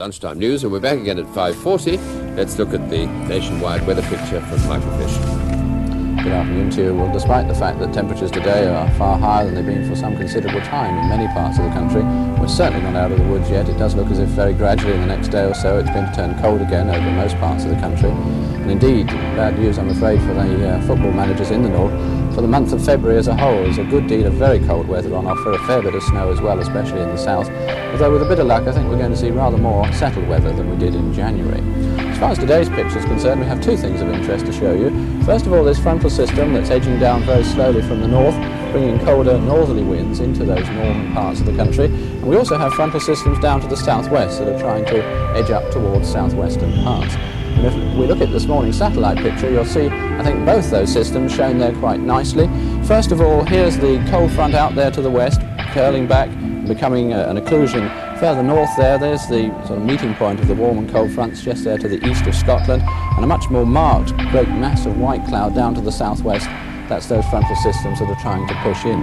Lunchtime news, and we're back again at 5:40. Let's look at the nationwide weather picture from Microfiche. Good afternoon to you. Well, despite the fact that temperatures today are far higher than they've been for some considerable time in many parts of the country, we're certainly not out of the woods yet. It does look as if very gradually in the next day or so it's going to turn cold again over most parts of the country. And indeed, bad news I'm afraid for the football managers in the north. For the month of February as a whole, there's a good deal of very cold weather on offer, a fair bit of snow as well, especially in the south. Although with a bit of luck, I think we're going to see rather more settled weather than we did in January. As far as today's picture is concerned, we have two things of interest to show you. First of all, this frontal system that's edging down very slowly from the north, bringing colder northerly winds into those northern parts of the country. And we also have frontal systems down to the southwest that are trying to edge up towards southwestern parts. And if we look at this morning's satellite picture, you'll see, I think, both those systems shown there quite nicely. First of all, here's the cold front out there to the west, curling back, becoming an occlusion further north there. There's the sort of meeting point of the warm and cold fronts just there to the east of Scotland, and a much more marked great mass of white cloud down to the southwest. That's those frontal systems that are trying to push in.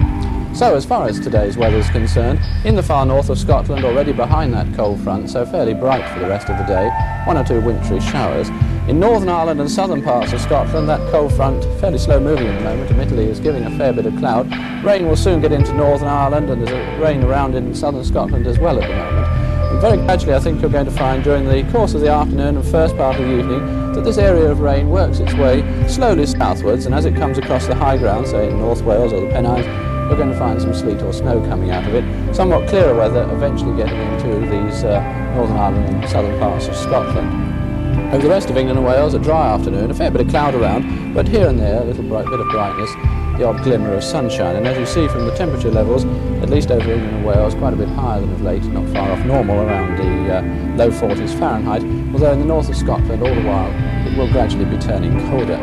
So as far as today's weather is concerned, in the far north of Scotland, already behind that cold front, so fairly bright for the rest of the day, one or two wintry showers. In Northern Ireland and southern parts of Scotland, that cold front, fairly slow moving at the moment, admittedly is giving a fair bit of cloud. Rain will soon get into Northern Ireland, and there's rain around in southern Scotland as well at the moment. And very gradually I think you're going to find during the course of the afternoon and first part of the evening that this area of rain works its way slowly southwards, and as it comes across the high ground, say in North Wales or the Pennines, we're going to find some sleet or snow coming out of it. Somewhat clearer weather eventually getting into these Northern Ireland and southern parts of Scotland. Over the rest of England and Wales, a dry afternoon, a fair bit of cloud around, but here and there a little bit of brightness, the odd glimmer of sunshine. And as you see from the temperature levels, at least over England and Wales, quite a bit higher than of late, not far off normal, around the low 40s Fahrenheit, although in the north of Scotland all the while it will gradually be turning colder.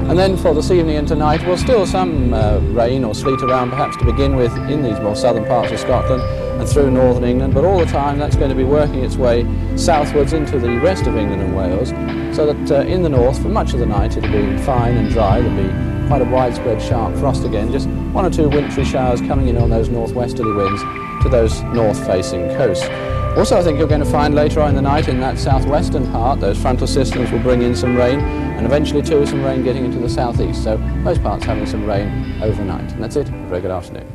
And then for this evening and tonight, well, still some rain or sleet around perhaps to begin with in these more southern parts of Scotland and through northern England, but all the time that's going to be working its way southwards into the rest of England and Wales, so that in the north for much of the night it'll be fine and dry. There'll be quite a widespread sharp frost again, just one or two wintry showers coming in on those northwesterly winds to those north-facing coasts. Also, I think you're going to find later on in the night in that southwestern part, those frontal systems will bring in some rain, and eventually too some rain getting into the southeast, so most parts having some rain overnight. And that's it. A very good afternoon.